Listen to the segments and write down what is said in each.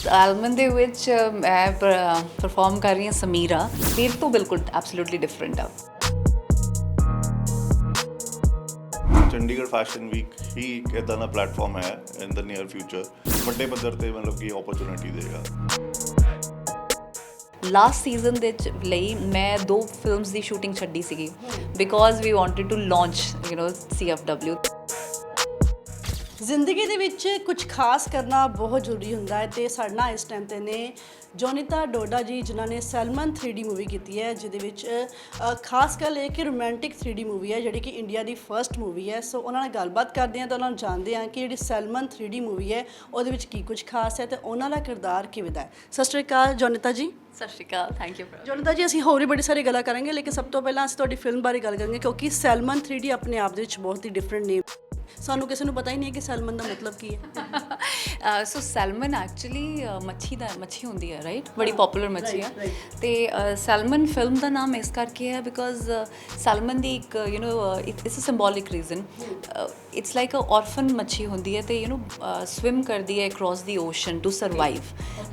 Album ਦੇ ਵਿੱਚ ਮੈਂ ਪਰਫਾਰਮ ਕਰ ਰਹੀ ਹਾਂ ਸਮੀਰਾ। ਮੇਰੇ ਤੋਂ ਬਿਲਕੁਲ ਐਬਸੋਲੂਟਲੀ ਡਿਫਰੈਂਟ ਆ। ਚੰਡੀਗੜ੍ਹ ਫੈਸ਼ਨ ਵੀਕ ਹੀ ਇੱਕ ਇੱਦਾਂ ਦਾ ਪਲੇਟਫਾਰਮ ਹੈ ਇਨ ਦ ਨੀਅਰ ਫਿਊਚਰ, ਵੱਡੇ ਪੱਧਰ ਤੇ ਮਤਲਬ ਕਿ ਓਪਰਚੁਨਿਟੀ ਦੇਗਾ। ਲਾਸਟ ਸੀਜ਼ਨ ਦੇ ਲਈ ਮੈਂ 2 ਫਿਲਮਸ ਦੀ ਸ਼ੂਟਿੰਗ ਛੱਡੀ ਸੀਗੀ because we wanted to launch CFW। ਜ਼ਿੰਦਗੀ ਦੇ ਵਿੱਚ ਕੁਝ ਖਾਸ ਕਰਨਾ ਬਹੁਤ ਜ਼ਰੂਰੀ ਹੁੰਦਾ ਹੈ ਤੇ ਸਾਡੇ ਨਾਲ ਇਸ ਟਾਈਮ ਤੇ ਨੇ ਜੋਨੀਤਾ ਡੋਡਾ ਜੀ, ਜਿਨ੍ਹਾਂ ਨੇ ਸੈਲਮਨ 3D ਮੂਵੀ ਕੀਤੀ ਹੈ, ਜਿਹਦੇ ਵਿੱਚ ਖਾਸ ਗੱਲ ਇਹ ਕਿ ਰੋਮਾਂਟਿਕ 3D ਮੂਵੀ ਹੈ, ਜਿਹੜੀ ਕਿ ਇੰਡੀਆ ਦੀ ਫਰਸਟ ਮੂਵੀ ਹੈ। ਸੋ ਉਹਨਾਂ ਨਾਲ ਗੱਲਬਾਤ ਕਰਦੇ ਹਾਂ ਤਾਂ ਉਹਨਾਂ ਨੂੰ ਜਾਣਦੇ ਹਾਂ ਕਿ ਜਿਹੜੀ ਸੈਲਮਨ 3D ਮੂਵੀ ਹੈ ਉਹਦੇ ਵਿੱਚ ਕੀ ਕੁਝ ਖਾਸ ਹੈ ਤੇ ਉਹਨਾਂ ਦਾ ਕਿਰਦਾਰ ਕਿਵੇਂ ਦਾ ਹੈ। ਸਤਿ ਸ਼੍ਰੀ ਅਕਾਲ ਜੋਨੀਤਾ ਜੀ। ਸਤਿ ਸ਼੍ਰੀ ਅਕਾਲ, ਥੈਂਕ ਯੂ। ਜੋਨੀਤਾ ਜੀ, ਅਸੀਂ ਹੋਰ ਵੀ ਬੜੀ ਸਾਰੀ ਗੱਲਾਂ ਕਰਾਂਗੇ, ਲੇਕਿਨ ਸਭ ਤੋਂ ਪਹਿਲਾਂ ਅਸੀਂ ਤੁਹਾਡੀ ਫਿਲਮ ਬਾਰੇ ਗੱਲ ਕਰਾਂਗੇ ਕਿਉਂਕਿ ਸੈਲਮਨ 3D ਆਪਣੇ ਆਪ ਦੇ ਵਿੱਚ ਬਹੁਤ ਹੀ ਡਿਫਰੈਂਟ ਨੇਮ। ਸਾਨੂੰ ਕਿਸੇ ਨੂੰ ਪਤਾ ਹੀ ਨਹੀਂ ਹੈ ਕਿ ਸੈਲਮਨ ਦਾ ਮਤਲਬ ਕੀ ਹੈ। ਸੋ ਸੈਲਮਨ ਐਕਚੁਅਲੀ ਮੱਛੀ ਹੁੰਦੀ ਹੈ, ਰਾਈਟ? ਬੜੀ ਪਪੂਲਰ ਮੱਛੀ ਹੈ। ਤੇ ਸੈਲਮਨ ਫਿਲਮ ਦਾ ਨਾਮ ਇਸ ਕਰਕੇ ਹੈ ਬਿਕੋਜ਼ ਸੈਲਮਨ ਦੀ ਇੱਕ it's a symbolic reason. It's like a orphan ਮੱਛੀ ਹੁੰਦੀ ਹੈ ਤੇ ਸਵਿਮ ਕਰਦੀ ਹੈ across the ocean to survive.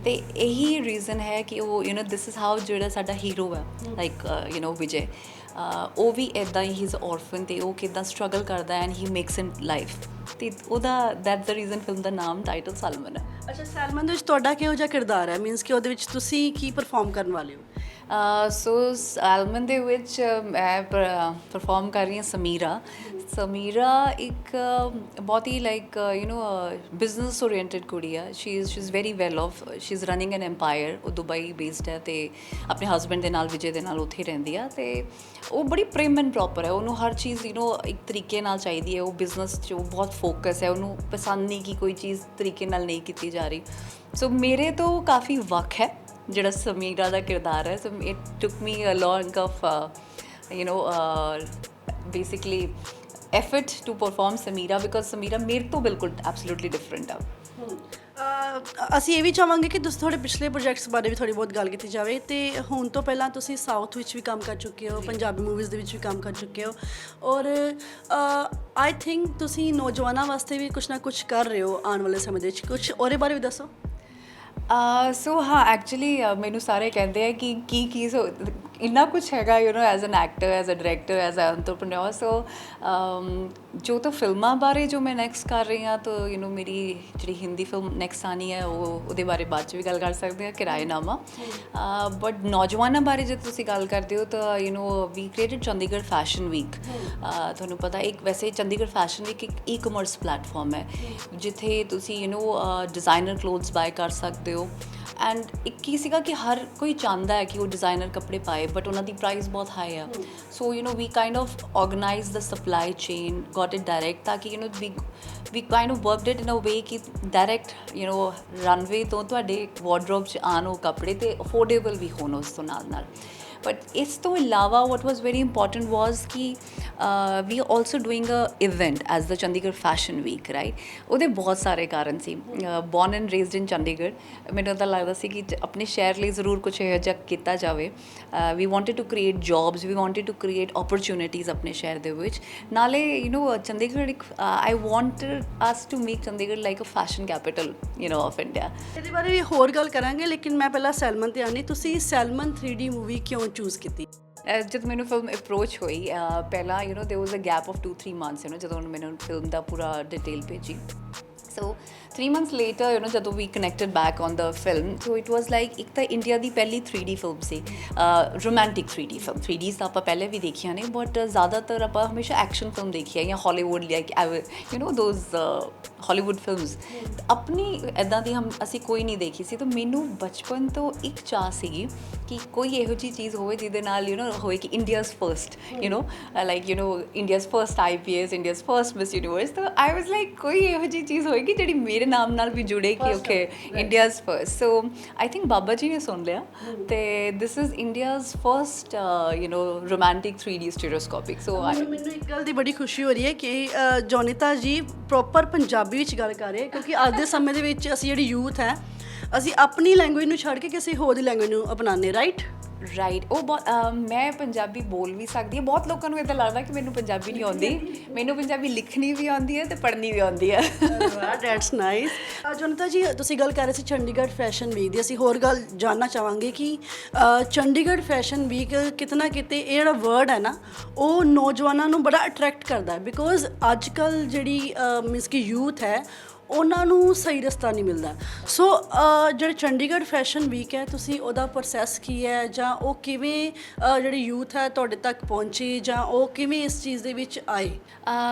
ਤੇ ਇਹੀ ਰੀਜ਼ਨ ਹੈ ਕਿ ਉਹ ਦਿਸ ਇਜ਼ ਹਾਊ ਜਿਹੜਾ ਸਾਡਾ ਹੀਰੋ ਹੈ ਲਾਈਕ ਵਿਜੇ, ਉਹ ਵੀ ਇੱਦਾਂ ਹੀ ਇਜ਼ ਔਰਫਨ ਤੇ ਉਹ ਕਿੱਦਾਂ ਸਟਰਗਲ ਕਰਦਾ and he makes in life. ਤੇ ਉਹਦਾ ਦੈਟਸ ਦ ਰੀਜ਼ਨ ਫਿਲਮ ਦਾ ਨਾਮ ਟਾਈਟਲ ਸੈਲਮਨ ਹੈ। ਅੱਛਾ, ਸੈਲਮਨ ਦੇ ਵਿੱਚ ਤੁਹਾਡਾ ਕਿਹੋ ਜਿਹਾ ਕਿਰਦਾਰ ਹੈ? ਮੀਨਸ ਕਿ ਉਹਦੇ ਵਿੱਚ ਤੁਸੀਂ ਕੀ ਪਰਫਾਰਮ ਕਰਨ ਵਾਲੇ ਹੋ? ਸੋ ਸੈਲਮਨ ਦੇ ਵਿੱਚ ਮੈਂ ਪਰਫਾਰਮ ਕਰ ਰਹੀ ਹਾਂ ਸਮੀਰਾ। ਸਮੀਰਾ ਇੱਕ ਬਹੁਤ ਹੀ ਲਾਈਕ ਬਿਜ਼ਨਸ ਓਰੀਐਂਟਡ ਕੁੜੀ ਆ। She is very well of, she is running N empire. ਉਹ ਦੁਬਈ ਬੇਸਡ ਹੈ ਤੇ ਆਪਣੇ ਹਸਬੈਂਡ ਦੇ ਨਾਲ, ਵਿਜੇ ਦੇ ਨਾਲ ਉੱਥੇ ਰਹਿੰਦੀ ਆ। ਤੇ ਉਹ ਬੜੀ ਪ੍ਰਿਮ ਐਂਡ ਪ੍ਰੋਪਰ ਹੈ। ਉਹਨੂੰ ਹਰ ਚੀਜ਼ ਇੱਕ ਤਰੀਕੇ ਨਾਲ ਚਾਹੀਦੀ ਹੈ। ਉਹ ਬਿਜ਼ਨਸ 'ਚ ਉਹ ਬਹੁਤ ਫੋਕਸ ਹੈ। ਉਹਨੂੰ ਪਸੰਦ ਨਹੀਂ ਕਿ ਕੋਈ ਚੀਜ਼ ਤਰੀਕੇ ਨਾਲ ਨਹੀਂ ਕੀਤੀ ਜਾ ਰਹੀ। ਸੋ ਮੇਰੇ ਤੋਂ ਕਾਫੀ ਵੱਖ ਹੈ ਜਿਹੜਾ ਸਮੀਰਾ ਦਾ ਕਿਰਦਾਰ ਹੈ। So it took me a long of basically effort to perform Samira because Samira ਮੇਰੇ ਤੋਂ ਬਿਲਕੁਲ ਐਬਸੋਲੂਟਲੀ ਡਿਫਰੈਂਟ ਆ। ਅਸੀਂ ਇਹ ਵੀ ਚਾਹਾਂਗੇ ਕਿ ਤੁਸੀਂ ਤੁਹਾਡੇ ਪਿਛਲੇ ਪ੍ਰੋਜੈਕਟਸ ਬਾਰੇ ਵੀ ਥੋੜ੍ਹੀ ਬਹੁਤ ਗੱਲ ਕੀਤੀ ਜਾਵੇ। ਤੇ ਹੁਣ ਤੋਂ ਪਹਿਲਾਂ ਤੁਸੀਂ ਸਾਊਥ ਵਿੱਚ ਵੀ ਕੰਮ ਕਰ ਚੁੱਕੇ ਹੋ, ਪੰਜਾਬੀ ਮੂਵੀਜ਼ ਦੇ ਵਿੱਚ ਵੀ ਕੰਮ ਕਰ ਚੁੱਕੇ ਹੋ, ਔਰ ਆਈ ਥਿੰਕ ਤੁਸੀਂ ਨੌਜਵਾਨਾਂ ਵਾਸਤੇ ਵੀ ਕੁਛ ਨਾ ਕੁਛ ਕਰ ਰਹੇ ਹੋ ਆਉਣ ਵਾਲੇ ਸਮੇਂ ਦੇ ਵਿੱਚ। ਕੁਛ ਉਹਦੇ ਬਾਰੇ ਵੀ ਦੱਸੋ। ਸੋ ਹਾਂ, ਐਕਚੁਅਲੀ ਮੈਨੂੰ ਸਾਰੇ ਕਹਿੰਦੇ ਆ ਕਿ ਕੀ ਇੰਨਾ ਕੁਛ ਹੈਗਾ as an actor, as a director, as an entrepreneur. So ਜੋ ਤਾਂ ਫਿਲਮਾਂ ਬਾਰੇ ਜੋ ਮੈਂ ਨੈਕਸਟ ਕਰ ਰਹੀ ਹਾਂ ਤਾਂ ਮੇਰੀ ਜਿਹੜੀ ਹਿੰਦੀ ਫਿਲਮ ਨੈਕਸਟ ਆਉਣੀ ਹੈ ਉਹਦੇ ਬਾਰੇ ਬਾਅਦ 'ਚ ਵੀ ਗੱਲ ਕਰ ਸਕਦੇ ਹਾਂ, ਕਿਰਾਏਨਾਮਾ। ਬਟ ਨੌਜਵਾਨਾਂ ਬਾਰੇ ਜੇ ਤੁਸੀਂ ਗੱਲ ਕਰਦੇ ਹੋ ਤਾਂ ਵੀ ਕ੍ਰੀਏਟਡ ਚੰਡੀਗੜ੍ਹ ਫੈਸ਼ਨ ਵੀਕ। ਤੁਹਾਨੂੰ ਪਤਾ ਵੈਸੇ ਚੰਡੀਗੜ੍ਹ ਫੈਸ਼ਨ ਵੀਕ ਇੱਕ ਈ-ਕਮਰਸ ਪਲੈਟਫਾਰਮ ਹੈ ਜਿੱਥੇ ਤੁਸੀਂ ਡਿਜ਼ਾਈਨਰ ਕਲੋਥਸ ਬਾਏ ਕਰ ਸਕਦੇ ਹੋ। ਐਂਡ ਇੱਕ ਕੀ ਸੀਗਾ ਕਿ ਹਰ ਕੋਈ ਚਾਹੁੰਦਾ ਹੈ ਕਿ ਉਹ ਡਿਜ਼ਾਈਨਰ ਕੱਪੜੇ ਪਾਏ, ਬਟ ਉਹਨਾਂ ਦੀ ਪ੍ਰਾਈਸ ਬਹੁਤ ਹਾਈ ਆ। So we kind of organise the supply chain, got it direct, ਤਾਂ ਕਿ we kind of worked it in a way ਕਿ ਡਾਇਰੈਕਟ ਰਨਵੇ ਤੋਂ ਤੁਹਾਡੇ ਵਾਰਡਰੋਬ 'ਚ ਆਉਣ ਉਹ ਕੱਪੜੇ ਤੇ ਅਫੋਰਡੇਬਲ ਵੀ ਹੋਣ ਉਸ ਤੋਂ ਨਾਲ। ਬਟ ਇਸ ਤੋਂ ਇਲਾਵਾ ਵਾਟ ਵਾਜ਼ ਵੈਰੀ ਇੰਪੋਰਟੈਂਟ ਵਾਜ਼ ਕਿ we are also doing a event as the Chandigarh fashion week, right? ਉਹਦੇ ਬਹੁਤ ਸਾਰੇ ਕਾਰਨ ਸੀ। Born and raised in Chandigarh, ਮੈਨੂੰ ਤਾਂ ਲੱਗਦਾ ਸੀ ਕਿ ਆਪਣੇ ਸ਼ਹਿਰ ਲਈ ਜ਼ਰੂਰ ਕੁਛ ਇਹੋ ਜਿਹਾ ਕੀਤਾ ਜਾਵੇ। We wanted to create jobs, we wanted to create opportunities ਆਪਣੇ ਸ਼ਹਿਰ ਦੇ ਵਿੱਚ। ਨਾਲੇ ਚੰਡੀਗੜ੍ਹ ਇੱਕ I wanted us to make Chandigarh like a fashion capital of India. ਇਹਦੇ ਬਾਰੇ ਵੀ ਹੋਰ ਗੱਲ ਕਰਾਂਗੇ, ਲੇਕਿਨ ਮੈਂ ਪਹਿਲਾਂ ਸੈਲਮਨ 'ਤੇ ਆਉਂਦੀ। ਤੁਸੀਂ ਸੈਲਮਨ 3D ਮੂਵੀ ਕਿਉਂ ਚੂਜ਼ ਕੀਤੀ? ਜਦ ਮੈਨੂੰ ਫਿਲਮ ਅਪਰੋਚ ਹੋਈ ਪਹਿਲਾਂ ਦੇਰ ਵਾਜ਼ ਅ ਗੈਪ ਆਫ 2-3 ਮੰਥਸ ਜਦੋਂ ਮੈਨੂੰ ਫਿਲਮ ਦਾ ਪੂਰਾ ਡਿਟੇਲ ਭੇਜੀ। ਸੋ 3 months later ਜਦੋਂ we connected back on the film, so it was like ਇੱਕ ਤਾਂ ਇੰਡੀਆ ਦੀ ਪਹਿਲੀ 3D ਫਿਲਮ ਸੀ, ਰੋਮਾਂਟਿਕ 3D ਫਿਲਮ। 3Ds ਤਾਂ ਆਪਾਂ ਪਹਿਲੇ ਵੀ ਦੇਖੀਆਂ ਨੇ, ਬਟ ਜ਼ਿਆਦਾਤਰ ਆਪਾਂ ਹਮੇਸ਼ਾ ਐਕਸ਼ਨ ਫਿਲਮ ਦੇਖੀ ਹੈ ਜਾਂ Hollywood like those Hollywood films. ਆਪਣੀ ਇੱਦਾਂ ਦੀ ਅਸੀਂ ਕੋਈ ਨਹੀਂ ਦੇਖੀ ਸੀ। ਤਾਂ ਮੈਨੂੰ ਬਚਪਨ ਤੋਂ ਇੱਕ ਚਾਹ ਸੀਗੀ ਕਿ ਕੋਈ ਇਹੋ ਜਿਹੀ ਚੀਜ਼ ਹੋਵੇ ਜਿਹਦੇ ਨਾਲ ਹੋਵੇ ਕਿ India's first like India's first IPS, India's first miss universe. ਤਾਂ ਆਈ ਵਾਜ਼ ਲਾਈਕ ਕੋਈ ਇਹੋ ਜਿਹੀ ਚੀਜ਼ ਹੋਏਗੀ ਜਿਹੜੀ ਮੇਰੇ ਨਾਮ ਨਾਲ ਵੀ ਜੁੜੇ ਕਿ okay India's first. So I think ਬਾਬਾ ਜੀ ਨੇ ਸੁਣ ਲਿਆ ਤੇ this is India's first romantic 3D stereoscopic. So ਮੈਨੂੰ ਇੱਕ ਗੱਲ ਦੀ ਬੜੀ ਖੁਸ਼ੀ ਹੋ ਰਹੀ ਹੈ ਕਿ ਜੋਨੀਤਾ ਜੀ ਪ੍ਰੋਪਰ ਪੰਜਾਬੀ ਵਿੱਚ ਗੱਲ ਕਰ ਰਹੇ, ਕਿਉਂਕਿ ਅੱਜ ਦੇ ਸਮੇਂ ਦੇ ਵਿੱਚ ਅਸੀਂ ਜਿਹੜੀ ਯੂਥ ਹੈ, ਅਸੀਂ ਆਪਣੀ ਲੈਂਗੁਏਜ ਨੂੰ ਛੱਡ ਕੇ ਕਿਸੇ ਹੋਰ ਦੀ ਲੈਂਗੁਏਜ ਨੂੰ ਅਪਣਾਉਂਦੇ, ਰਾਈਟ? ਰਾਈਟ ਉਹ ਬਹੁਤ ਮੈਂ ਪੰਜਾਬੀ ਬੋਲ ਵੀ ਸਕਦੀ ਹਾਂ। ਬਹੁਤ ਲੋਕਾਂ ਨੂੰ ਇੱਦਾਂ ਲੱਗਦਾ ਕਿ ਮੈਨੂੰ ਪੰਜਾਬੀ ਨਹੀਂ ਆਉਂਦੀ। ਮੈਨੂੰ ਪੰਜਾਬੀ ਲਿਖਣੀ ਵੀ ਆਉਂਦੀ ਹੈ ਤੇ ਪੜ੍ਹਨੀ ਵੀ ਆਉਂਦੀ ਹੈ। ਵਾਹ ਦੈਟਸ ਨਾਈਸ। ਜੋਨਿਤਾ ਜੀ ਤੁਸੀਂ ਗੱਲ ਕਰ ਰਹੇ ਸੀ ਚੰਡੀਗੜ੍ਹ ਫੈਸ਼ਨ ਵੀਕ ਦੀ, ਅਸੀਂ ਹੋਰ ਗੱਲ ਜਾਣਨਾ ਚਾਹਾਂਗੇ ਕਿ ਚੰਡੀਗੜ੍ਹ ਫੈਸ਼ਨ ਵੀਕ ਕਿਤੇ ਨਾ ਕਿਤੇ ਇਹ ਜਿਹੜਾ ਵਰਡ ਹੈ ਨਾ ਉਹ ਨੌਜਵਾਨਾਂ ਨੂੰ ਬੜਾ ਅਟਰੈਕਟ ਕਰਦਾ ਹੈ, ਬਿਕੋਜ਼ ਅੱਜ ਕੱਲ੍ਹ ਜਿਹੜੀ ਮੀਨਸ ਕਿ ਯੂਥ ਹੈ ਉਹਨਾਂ ਨੂੰ ਸਹੀ ਰਸਤਾ ਨਹੀਂ ਮਿਲਦਾ। ਸੋ ਜਿਹੜੇ ਚੰਡੀਗੜ੍ਹ ਫੈਸ਼ਨ ਵੀਕ ਹੈ ਤੁਸੀਂ ਉਹਦਾ ਪ੍ਰੋਸੈਸ ਕੀ ਹੈ, ਜਾਂ ਉਹ ਕਿਵੇਂ ਜਿਹੜੀ ਯੂਥ ਹੈ ਤੁਹਾਡੇ ਤੱਕ ਪਹੁੰਚੀ, ਜਾਂ ਉਹ ਕਿਵੇਂ ਇਸ ਚੀਜ਼ ਦੇ ਵਿੱਚ ਆਏ?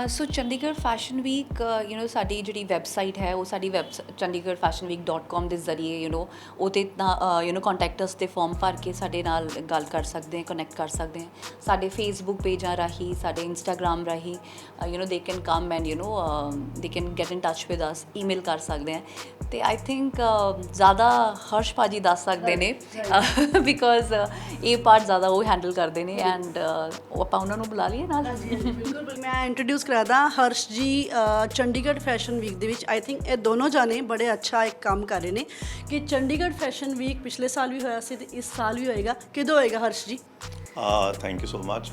ਸੋ ਚੰਡੀਗੜ੍ਹ ਫੈਸ਼ਨ ਵੀਕ ਸਾਡੀ ਜਿਹੜੀ ਵੈਬਸਾਈਟ ਹੈ ਉਹ ਸਾਡੀ chandigarhfashionweek.com ਦੇ ਜ਼ਰੀਏ ਉਹਤੇ ਤਾਂ ਕੰਟੈਕਟ ਅਸ 'ਤੇ ਫਾਰਮ ਭਰ ਕੇ ਸਾਡੇ ਨਾਲ ਗੱਲ ਕਰ ਸਕਦੇ, ਕਨੈਕਟ ਕਰ ਸਕਦੇ ਹੈ। ਸਾਡੇ ਫੇਸਬੁੱਕ ਪੇਜਾਂ ਰਾਹੀਂ, ਸਾਡੇ ਇੰਸਟਾਗ੍ਰਾਮ ਰਾਹੀਂ they can come and they can get in touch with us, email ਕਰ ਸਕਦੇ ਹੈ। ਅਤੇ ਆਈ ਥਿੰਕ ਜ਼ਿਆਦਾ ਹਰਸ਼ ਭਾਜੀ ਦੱਸ ਸਕਦੇ ਨੇ ਬਿਕੋਜ਼ ਇਹ ਪਾਰਟ ਜ਼ਿਆਦਾ ਉਹ ਹੈਂਡਲ ਕਰਦੇ ਨੇ, ਐਂਡ ਆਪਾਂ ਉਹਨਾਂ ਨੂੰ ਬੁਲਾ ਲਈਏ ਨਾਲ। ਬਿਲਕੁਲ, ਮੈਂ ਇੰਟਰੋਡਿਊਸ ਕਰਾਦਾ ਹਰਸ਼ ਜੀ ਚੰਡੀਗੜ੍ਹ ਫੈਸ਼ਨ ਵੀਕ ਦੇ ਵਿੱਚ। ਆਈ ਥਿੰਕ ਇਹ ਦੋਨੋਂ ਜਾਣੇ ਬੜੇ ਅੱਛਾ ਇੱਕ ਕੰਮ ਕਰ ਰਹੇ ਨੇ ਕਿ ਚੰਡੀਗੜ੍ਹ ਫੈਸ਼ਨ ਵੀਕ ਪਿਛਲੇ ਸਾਲ ਵੀ ਹੋਇਆ ਸੀ ਤੇ ਇਸ ਸਾਲ ਵੀ ਹੋਏਗਾ। ਕਿਦੋਂ ਹੋਏਗਾ Harsh ji? Thank you so much.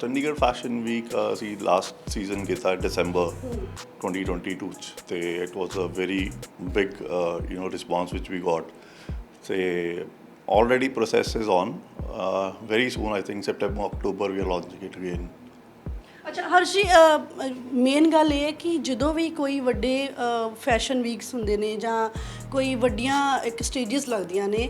Chandigarh fashion week ਅਸੀਂ ਲਾਸਟ ਸੀਜ਼ਨ ਕੀਤਾ December 2022 'ਚ, ਅਤੇ it was a very big response which we got. ਅਤੇ already process is on. Very soon, I think September, October, we are launching it again. ਅੱਛਾ ਹਰਸ਼ ਜੀ, main ਗੱਲ ਇਹ ਹੈ ਕਿ ਜਦੋਂ ਵੀ ਕੋਈ ਵੱਡੇ ਫੈਸ਼ਨ ਵੀਕਸ ਹੁੰਦੇ ਨੇ ਜਾਂ ਕੋਈ ਵੱਡੀਆਂ ਇੱਕ ਸਟੇਜਿਸ ਲੱਗਦੀਆਂ ਨੇ,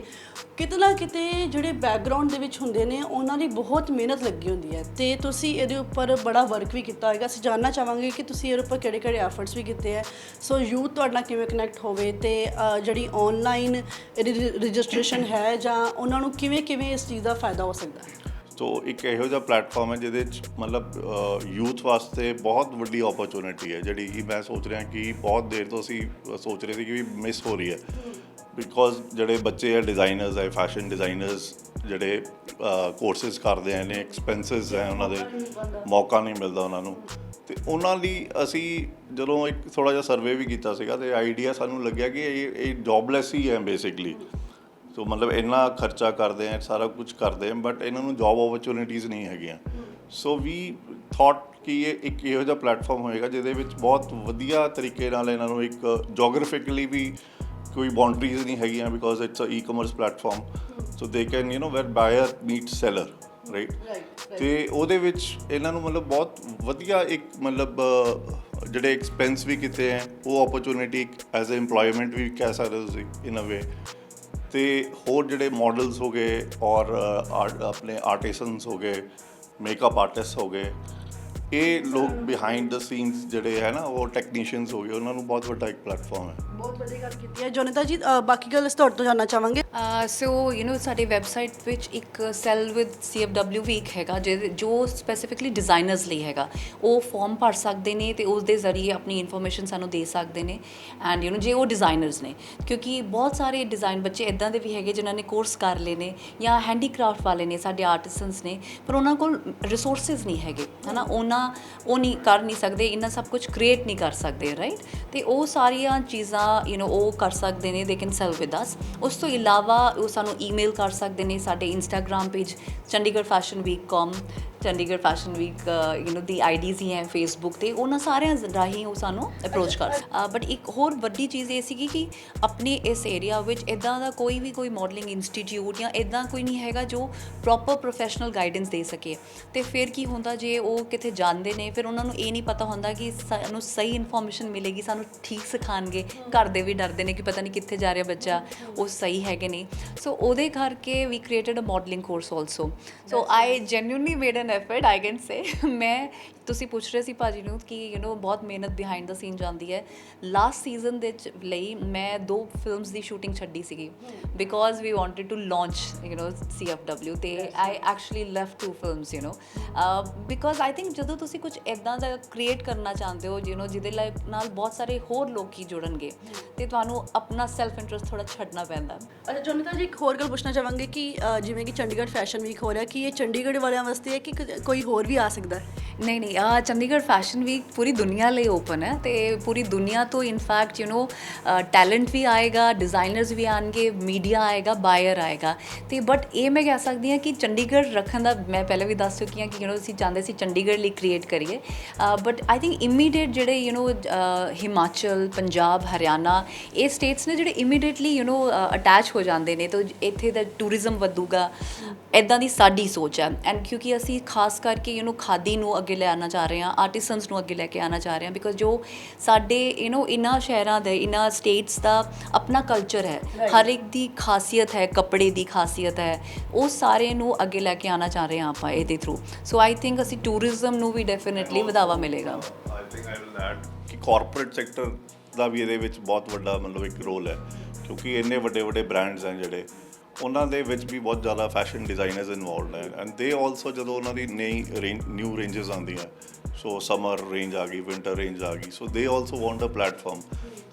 ਕਿਤੇ ਨਾ ਕਿਤੇ ਜਿਹੜੇ ਬੈਕਗਰਾਊਂਡ ਦੇ ਵਿੱਚ ਹੁੰਦੇ ਨੇ ਉਹਨਾਂ ਦੀ ਬਹੁਤ ਮਿਹਨਤ ਲੱਗੀ ਹੁੰਦੀ ਹੈ, ਅਤੇ ਤੁਸੀਂ ਇਹਦੇ ਉੱਪਰ ਬੜਾ ਵਰਕ ਵੀ ਕੀਤਾ ਹੋਏਗਾ। ਅਸੀਂ ਜਾਣਨਾ ਚਾਹਾਂਗੇ ਕਿ ਤੁਸੀਂ ਇਹਦੇ ਉੱਪਰ ਕਿਹੜੇ ਕਿਹੜੇ ਐਫਰਟਸ ਵੀ ਕੀਤੇ ਹੈ, ਸੋ ਯੂਥ ਤੁਹਾਡੇ ਨਾਲ ਕਿਵੇਂ ਕਨੈਕਟ ਹੋਵੇ, ਅਤੇ ਜਿਹੜੀ ਔਨਲਾਈਨ ਰਜਿਸਟ੍ਰੇਸ਼ਨ ਹੈ ਜਾਂ ਉਹਨਾਂ ਨੂੰ ਕਿਵੇਂ ਇਸ ਚੀਜ਼ ਦਾ ਫਾਇਦਾ ਹੋ ਸਕਦਾ ਹੈ। ਸੋ ਇੱਕ ਇਹੋ ਜਿਹਾ ਪਲੈਟਫਾਰਮ ਹੈ ਜਿਹਦੇ 'ਚ ਮਤਲਬ ਯੂਥ ਵਾਸਤੇ ਬਹੁਤ ਵੱਡੀ ਓਪਰਚੁਨਿਟੀ ਹੈ, ਜਿਹੜੀ ਕਿ ਮੈਂ ਸੋਚ ਰਿਹਾ ਕਿ ਬਹੁਤ ਦੇਰ ਤੋਂ ਅਸੀਂ ਸੋਚ ਰਹੇ ਸੀ ਕਿ ਵੀ ਮਿਸ ਹੋ ਰਹੀ ਹੈ। ਬਿਕੋਜ਼ ਜਿਹੜੇ ਬੱਚੇ ਹੈ ਡਿਜ਼ਾਈਨਰਸ ਹੈ, ਫੈਸ਼ਨ ਡਿਜ਼ਾਈਨਰਸ ਜਿਹੜੇ ਕੋਰਸਿਸ ਕਰਦੇ ਨੇ, ਐਕਸਪੈਂਸਿਸ ਹੈ ਉਹਨਾਂ ਦੇ, ਮੌਕਾ ਨਹੀਂ ਮਿਲਦਾ ਉਹਨਾਂ ਨੂੰ। ਅਤੇ ਉਹਨਾਂ ਲਈ ਅਸੀਂ ਜਦੋਂ ਇੱਕ ਥੋੜ੍ਹਾ ਜਿਹਾ ਸਰਵੇ ਵੀ ਕੀਤਾ ਸੀਗਾ, ਅਤੇ ਆਈਡੀਆ ਸਾਨੂੰ ਲੱਗਿਆ ਕਿ ਇਹ ਜੋਬਲੈਸ ਹੀ ਹੈ ਬੇਸਿਕਲੀ। ਸੋ ਮਤਲਬ ਇੰਨਾ ਖਰਚਾ ਕਰਦੇ ਆ, ਸਾਰਾ ਕੁਝ ਕਰਦੇ ਆ, ਬਟ ਇਹਨਾਂ ਨੂੰ ਜੋਬ ਓਪਰਚੁਨਿਟੀਜ਼ ਨਹੀਂ ਹੈਗੀਆਂ। ਸੋ ਵੀ ਥੋਟ ਕਿ ਇਹ ਇੱਕ ਇਹੋ ਜਿਹਾ ਪਲੈਟਫਾਰਮ ਹੋਏਗਾ ਜਿਹਦੇ ਵਿੱਚ ਬਹੁਤ ਵਧੀਆ ਤਰੀਕੇ ਨਾਲ ਇਹਨਾਂ ਨੂੰ ਇੱਕ ਜੋਗ੍ਰਾਫਿਕਲੀ ਵੀ ਕੋਈ ਬਾਉਂਡਰੀਜ਼ ਨਹੀਂ ਹੈਗੀਆਂ, because it's a e-commerce platform. So they can ਵੈਰ ਬਾਇਰ ਮੀਟ ਸੈਲਰ, ਰਾਈਟ। ਅਤੇ ਉਹਦੇ ਵਿੱਚ ਇਹਨਾਂ ਨੂੰ ਮਤਲਬ ਬਹੁਤ ਵਧੀਆ ਇੱਕ ਮਤਲਬ ਜਿਹੜੇ ਐਕਸਪੈਂਸ ਵੀ ਕੀਤੇ ਹੈ ਉਹ ਓਪਰਚੁਨਿਟੀ ਐਜ਼ ਅ ਇੰਪਲੋਇਮੈਂਟ ਵੀ ਕਹਿ ਸਕਦੇ ਹੋ ਤੁਸੀਂ ਇਨ ਅ ਵੇ। ਅਤੇ ਹੋਰ ਜਿਹੜੇ ਮਾਡਲਸ ਹੋ ਗਏ ਔਰ ਆਪਣੇ ਆਰਟਿਸਨਸ ਹੋ ਗਏ, ਮੇਕਅਪ ਆਰਟਿਸਟ ਹੋ ਗਏ, ਇਹ ਲੋਕ ਬਿਹਾਈਂਡ ਦ ਸੀਨਸ ਜਿਹੜੇ ਹੈ ਨਾ ਉਹ ਟੈਕਨੀਸ਼ੀਅਨਸ ਹੋ ਗਏ, ਉਹਨਾਂ ਨੂੰ ਬਹੁਤ ਵੱਡਾ ਇੱਕ ਪਲੈਟਫਾਰਮ ਹੈ। ਬਹੁਤ ਵੱਡੀ ਗੱਲ ਕੀਤੀ ਹੈ ਜੋਨਿਤਾ ਜੀ। ਬਾਕੀ ਗੱਲ ਅਸੀਂ ਤੁਹਾਡੇ ਤੋਂ ਜਾਣਨਾ ਚਾਹਾਂਗੇ। ਸੋ ਸਾਡੀ ਵੈਬਸਾਈਟ ਵਿੱਚ ਇੱਕ ਸੈਲ ਵਿਦ CFW ਵੀ ਇੱਕ ਹੈਗਾ ਜੋ ਸਪੈਸੀਫਿਕਲੀ ਡਿਜ਼ਾਈਨਰਸ ਲਈ ਹੈਗਾ। ਉਹ ਫਾਰਮ ਭਰ ਸਕਦੇ ਨੇ ਅਤੇ ਉਸ ਦੇ ਜ਼ਰੀਏ ਆਪਣੀ ਇਨਫੋਰਮੇਸ਼ਨ ਸਾਨੂੰ ਦੇ ਸਕਦੇ ਨੇ, ਐਂਡ ਜੇ ਉਹ ਡਿਜ਼ਾਈਨਰਸ ਨੇ, ਕਿਉਂਕਿ ਬਹੁਤ ਸਾਰੇ ਡਿਜ਼ਾਈਨ ਬੱਚੇ ਇੱਦਾਂ ਦੇ ਵੀ ਹੈਗੇ ਜਿਨ੍ਹਾਂ ਨੇ ਕੋਰਸ ਕਰ ਲਏ ਨੇ ਜਾਂ ਹੈਂਡੀਕ੍ਰਾਫਟ ਵਾਲੇ ਨੇ, ਸਾਡੇ ਆਰਟਿਸਨਸ ਨੇ, ਪਰ ਉਹਨਾਂ ਕੋਲ ਰਿਸੋਰਸਿਸ ਨਹੀਂ ਹੈਗੇ, ਹੈ ਨਾ। ਉਹ ਨਹੀਂ ਕਰ ਨਹੀਂ ਸਕਦੇ, ਇੰਨਾ ਸਭ ਕੁਝ ਕ੍ਰੀਏਟ ਨਹੀਂ ਕਰ ਸਕਦੇ, ਰਾਈਟ। ਅਤੇ ਉਹ ਸਾਰੀਆਂ ਚੀਜ਼ਾਂ ਉਹ ਕਰ ਸਕਦੇ ਨੇ, they can cell with us. ਉਸ ਤੋਂ ਇਲਾਵਾ ਉਹ ਸਾਨੂੰ ਈਮੇਲ ਕਰ ਸਕਦੇ ਨੇ। ਸਾਡੇ Instagram page chandigarhfashionweek.com, Chandigarh fashion week ਦੀ ਆਈਡੀਜ਼ ਹੀ ਹੈ ਫੇਸਬੁੱਕ 'ਤੇ, ਉਹਨਾਂ ਸਾਰਿਆਂ ਰਾਹੀਂ ਉਹ ਸਾਨੂੰ ਅਪਰੋਚ ਕਰ। ਬਟ ਇੱਕ ਹੋਰ ਵੱਡੀ ਚੀਜ਼ ਇਹ ਸੀਗੀ ਕਿ ਆਪਣੇ ਇਸ ਏਰੀਆ ਵਿੱਚ ਇੱਦਾਂ ਦਾ ਕੋਈ ਮਾਡਲਿੰਗ ਇੰਸਟੀਟਿਊਟ ਜਾਂ ਇੱਦਾਂ ਕੋਈ ਨਹੀਂ ਹੈਗਾ ਜੋ ਪ੍ਰੋਪਰ ਪ੍ਰੋਫੈਸ਼ਨਲ ਗਾਈਡੈਂਸ ਦੇ ਸਕੇ। ਅਤੇ ਫਿਰ ਕੀ ਹੁੰਦਾ, ਜੇ ਉਹ ਕਿਤੇ ਜਾਂਦੇ ਨੇ ਫਿਰ ਉਹਨਾਂ ਨੂੰ ਇਹ ਨਹੀਂ ਪਤਾ ਹੁੰਦਾ ਕਿ ਸਾਨੂੰ ਸਹੀ ਇਨਫੋਰਮੇਸ਼ਨ ਮਿਲੇਗੀ, ਸਾਨੂੰ ਠੀਕ ਸਿਖਾਉਣਗੇ। ਘਰ ਦੇ ਵੀ ਡਰਦੇ ਨੇ ਕਿ ਪਤਾ ਨਹੀਂ ਕਿੱਥੇ ਜਾ ਰਿਹਾ ਬੱਚਾ, ਉਹ ਸਹੀ ਹੈਗੇ ਨਹੀਂ। ਸੋ ਉਹਦੇ ਕਰਕੇ we created a modelling course also. So I genuinely made an effort, I can say. ਮੈਂ ਤੁਸੀਂ ਪੁੱਛ ਰਹੇ ਸੀ ਭਾਜੀ ਨੂੰ ਕਿ ਬਹੁਤ ਮਿਹਨਤ ਬਿਹਾਈਂਡ ਦਾ ਸੀਨ ਜਾਂਦੀ ਹੈ। ਲਾਸਟ ਸੀਜ਼ਨ ਦੇ ਲਈ ਮੈਂ 2 ਫਿਲਮਸ ਦੀ ਸ਼ੂਟਿੰਗ ਛੱਡੀ ਸੀਗੀ because we wanted to launch CFW, ਅਤੇ I actually left 2 films because I think ਜਦੋਂ ਤੁਸੀਂ ਕੁਝ ਇੱਦਾਂ ਦਾ ਕ੍ਰੀਏਟ ਕਰਨਾ ਚਾਹੁੰਦੇ ਹੋ ਜਿਹਦੇ ਨਾਲ ਬਹੁਤ ਸਾਰੇ ਹੋਰ ਲੋਕ ਜੁੜਨਗੇ, ਅਤੇ ਤੁਹਾਨੂੰ ਆਪਣਾ ਸੈਲਫ ਇੰਟਰਸਟ ਥੋੜ੍ਹਾ ਛੱਡਣਾ ਪੈਂਦਾ। ਅੱਛਾ ਜੋਨਿਤਾ ਜੀ, ਇੱਕ ਹੋਰ ਗੱਲ ਪੁੱਛਣਾ ਚਾਹਾਂਗੇ ਕਿ ਜਿਵੇਂ ਕਿ ਚੰਡੀਗੜ੍ਹ ਫੈਸ਼ਨ ਵੀਕ ਹੋ ਰਿਹਾ, ਕਿ ਇਹ ਚੰਡੀਗੜ੍ਹ ਵਾਲਿਆਂ ਵਾਸਤੇ ਹੈ ਕਿ ਕਿ ਕੋਈ ਹੋਰ ਵੀ ਆ ਸਕਦਾ ਹੈ? ਨਹੀਂ ਨਹੀਂ, ਚੰਡੀਗੜ੍ਹ ਫੈਸ਼ਨ ਵੀਕ ਪੂਰੀ ਦੁਨੀਆ ਲਈ ਓਪਨ ਹੈ ਤੇ ਪੂਰੀ ਦੁਨੀਆ ਤੋਂ ਇਨਫੈਕਟ ਟੈਲੈਂਟ ਵੀ ਆਏਗਾ, ਡਿਜ਼ਾਈਨਰਸ ਵੀ ਆਣਗੇ, ਮੀਡੀਆ ਆਏਗਾ, ਬਾਇਰ ਆਏਗਾ। ਤੇ ਬਟ ਇਹ ਮੈਂ ਕਹਿ ਸਕਦੀ ਹਾਂ ਕਿ ਚੰਡੀਗੜ੍ਹ ਰੱਖਣ ਦਾ ਮੈਂ ਪਹਿਲਾਂ ਵੀ ਦੱਸ ਚੁੱਕੀ ਹਾਂ ਕਿ ਅਸੀਂ ਚਾਹੁੰਦੇ ਸੀ ਚੰਡੀਗੜ੍ਹ ਲਈ ਕ੍ਰੀਏਟ ਕਰੀਏ, ਬਟ ਆਈ ਥਿੰਕ ਇਮੀਡੀਏਟ ਜਿਹੜੇ ਹਿਮਾਚਲ, ਪੰਜਾਬ, ਹਰਿਆਣਾ, ਇਹ ਸਟੇਟਸ ਨੇ ਜਿਹੜੇ ਇਮੀਡੀਏਟਲੀ ਅਟੈਚ ਹੋ ਜਾਂਦੇ ਨੇ, ਤਾਂ ਇੱਥੇ ਦਾ ਟੂਰਿਜ਼ਮ ਵਧੂਗਾ, ਇੱਦਾਂ ਦੀ ਸਾਡੀ ਸੋਚ ਹੈ। ਐਂਡ ਕਿਉਂਕਿ ਅਸੀਂ ਖਾਸ ਕਰਕੇ ਖਾਦੀ ਨੂੰ ਅੱਗੇ ਲੈ ਆਉਣਾ ਚਾਹ ਰਹੇ ਹਾਂ, ਆਰਟੀਸਨਸ ਨੂੰ ਅੱਗੇ ਲੈ ਕੇ ਆਉਣਾ ਚਾਹ ਰਹੇ ਹਾਂ, ਬਿਕੋਜ਼ ਜੋ ਸਾਡੇ ਇਹਨਾਂ ਸ਼ਹਿਰਾਂ ਦੇ, ਇਹਨਾਂ ਸਟੇਟਸ ਦਾ ਆਪਣਾ ਕਲਚਰ ਹੈ, ਹਰ ਇੱਕ ਦੀ ਖਾਸੀਅਤ ਹੈ, ਕੱਪੜੇ ਦੀ ਖਾਸੀਅਤ ਹੈ, ਉਹ ਸਾਰੇ ਨੂੰ ਅੱਗੇ ਲੈ ਕੇ ਆਉਣਾ ਚਾਹ ਰਹੇ ਹਾਂ ਆਪਾਂ ਇਹਦੇ ਥਰੂ। ਸੋ ਆਈ ਥਿੰਕ ਅਸੀਂ ਟੂਰਿਜ਼ਮ ਨੂੰ ਵੀ ਡੈਫੀਨੇਟਲੀ ਵਧਾਵਾ ਮਿਲੇਗਾ। I think I will add ਕਿ ਕਾਰਪੋਰੇਟ ਸੈਕਟਰ ਦਾ ਵੀ ਇਹਦੇ ਵਿੱਚ ਬਹੁਤ ਵੱਡਾ ਇੱਕ ਰੋਲ ਹੈ, ਕਿਉਂਕਿ ਇੰਨੇ ਵੱਡੇ ਵੱਡੇ ਬ੍ਰਾਂਡਸ ਹਨ ਜਿਹੜੇ, ਉਹਨਾਂ ਦੇ ਵਿੱਚ ਵੀ ਬਹੁਤ ਜ਼ਿਆਦਾ ਫੈਸ਼ਨ ਡਿਜ਼ਾਈਨਰਸ ਇਨਵੋਲਵਡ ਹੈ, ਐਂਡ ਦੇ ਆਲਸੋ ਜਦੋਂ ਉਹਨਾਂ ਦੀ ਨਿਊ ਰੇਂਜਸ ਆਉਂਦੀਆਂ, ਸੋ ਸਮਰ ਰੇਂਜ ਆ ਗਈ, ਵਿੰਟਰ ਰੇਂਜ ਆ ਗਈ, ਸੋ ਦੇ ਆਲਸੋ ਵਾਂਟ ਅ ਪਲੇਟਫਾਰਮ।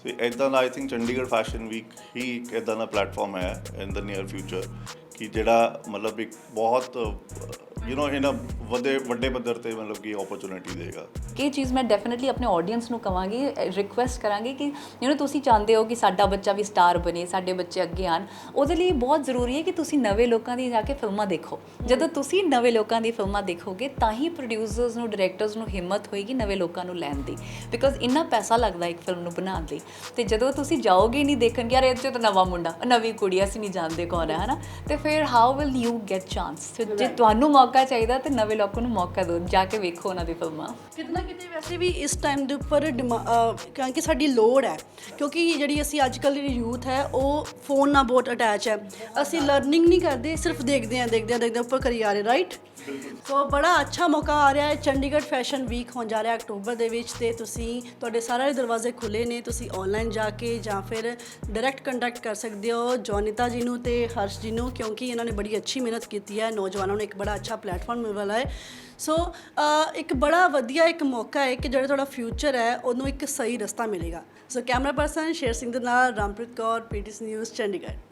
ਤੇ ਇੱਦਾਂ ਦਾ I think Chandigarh fashion week ਹੀ ਇੱਕ ਇੱਦਾਂ ਦਾ ਪਲੇਟਫਾਰਮ ਹੈ ਇਨ ਦ ਨੀਅਰ ਫਿਊਚਰ, ਕਿ ਜਿਹੜਾ ਇੱਕ ਬਹੁਤ ਇਹਨਾਂ ਵੱਡੇ ਪੱਧਰ 'ਤੇ ਕਿ ਓਪਰਚੁਨਿਟੀ ਦੇਗਾ। ਇਹ ਚੀਜ਼ ਮੈਂ ਡੈਫੀਨੇਟਲੀ ਆਪਣੇ ਆਡੀਅנס ਨੂੰ ਕਹਾਂਗੀ, ਰਿਕੁਐਸਟ ਕਰਾਂਗੀ ਕਿ ਤੁਸੀਂ ਚਾਹੁੰਦੇ ਹੋ ਕਿ ਸਾਡਾ ਬੱਚਾ ਵੀ ਸਟਾਰ ਬਣੇ, ਸਾਡੇ ਬੱਚੇ ਅੱਗੇ ਆਉਣ, ਉਹਦੇ ਲਈ ਬਹੁਤ ਜ਼ਰੂਰੀ ਹੈ ਕਿ ਤੁਸੀਂ ਨਵੇਂ ਲੋਕਾਂ ਦੀ ਜਾ ਕੇ ਫਿਲਮਾਂ ਦੇਖੋ। ਜਦੋਂ ਤੁਸੀਂ ਨਵੇਂ ਲੋਕਾਂ ਦੀ ਫਿਲਮਾਂ ਦੇਖੋਗੇ ਤਾਂ ਹੀ ਪ੍ਰੋਡਿਊਸਰਸ ਨੂੰ, ਡਾਇਰੈਕਟਰਸ ਨੂੰ ਹਿੰਮਤ ਹੋਏਗੀ ਨਵੇਂ ਲੋਕਾਂ ਨੂੰ ਲੈਣ ਦੀ, ਬਿਕੋਜ਼ ਇੰਨਾ ਪੈਸਾ ਲੱਗਦਾ ਇੱਕ ਫਿਲਮ ਨੂੰ ਬਣਾਉਣ ਲਈ। ਤੇ ਜਦੋਂ ਤੁਸੀਂ ਜਾਓਗੇ ਨਹੀਂ ਦੇਖਣ, ਯਾਰ ਇਹ 'ਚ ਤਾਂ ਨਵਾਂ ਮੁੰਡਾ, ਨਵੀਂ ਕੁੜੀ, ਅਸੀਂ ਨਹੀਂ ਜਾਣਦੇ ਕੌਣ ਹੈ ਨਾ, ਤੇ ਫਿਰ how will you get chance? ਜੇ ਤੁਹਾਨੂੰ ਮੌਕਾ ਚਾਹੀਦਾ ਤੇ ਨਵੇਂ ਲੋਕਾਂ ਨੂੰ ਮੌਕਾ ਦਿਓ, ਜਾ ਕੇ ਵੇਖੋ ਉਹਨਾਂ ਦੀ ਫਿਲਮਾਂ। ਕਿਤੇ ਨਾ ਕਿਤੇ ਵੈਸੇ ਵੀ ਇਸ ਟਾਈਮ ਦੇ ਉੱਪਰ ਕਿਉਂਕਿ ਸਾਡੀ ਲੋੜ ਹੈ, ਕਿਉਂਕਿ ਜਿਹੜੀ ਅਸੀਂ ਅੱਜ ਕੱਲ੍ਹ ਜਿਹੜੀ ਯੂਥ ਹੈ ਉਹ ਫੋਨ ਨਾਲ ਬਹੁਤ ਅਟੈਚ ਹੈ, ਅਸੀਂ ਲਰਨਿੰਗ ਨਹੀਂ ਕਰਦੇ, ਸਿਰਫ ਦੇਖਦੇ ਹਾਂ ਉੱਪਰ ਕਰੀ ਆ ਰਹੇ, ਰਾਈਟ? ਸੋ ਬੜਾ ਅੱਛਾ ਮੌਕਾ ਆ ਰਿਹਾ ਹੈ, ਚੰਡੀਗੜ੍ਹ ਫੈਸ਼ਨ ਵੀਕ ਹੋਣ ਜਾ ਰਿਹਾ ਅਕਤੂਬਰ ਦੇ ਵਿੱਚ, ਤੇ ਤੁਹਾਡੇ ਸਾਰੇ ਦਰਵਾਜ਼ੇ ਖੁੱਲ੍ਹੇ ਨੇ, ਤੁਸੀਂ ਆਨਲਾਈਨ ਜਾ ਕੇ ਜਾਂ ਫਿਰ ਡਾਇਰੈਕਟ ਕੰਟੈਕਟ ਕਰ ਸਕਦੇ ਹੋ ਜੋਨੀਤਾ ਜੀ ਨੂੰ ਤੇ ਹਰਸ਼ ਜੀ ਨੂੰ, ਕਿਉਂਕਿ ਇਹਨਾਂ ਨੇ ਬੜੀ ਅੱਛੀ ਮਿਹਨਤ ਕੀਤੀ ਹੈ, ਨੌਜਵਾਨਾਂ ਨੂੰ ਇੱਕ ਬੜਾ ਅੱਛਾ ਪਲੇਟਫਾਰਮ ਮਿਲਣ ਵਾਲਾ ਹੈ। ਸੋ ਇੱਕ ਬੜਾ ਵਧੀਆ ਇੱਕ ਮੌਕਾ ਹੈ ਕਿ ਜਿਹੜਾ ਤੁਹਾਡਾ ਫਿਊਚਰ ਹੈ ਉਹਨੂੰ ਇੱਕ ਸਹੀ ਰਸਤਾ ਮਿਲੇਗਾ। So camera person Sher Singh ਦੇ ਨਾਲ ਰਾਮਪ੍ਰੀਤ ਕੌਰ, PTC ਨਿਊਜ਼, ਚੰਡੀਗੜ੍ਹ।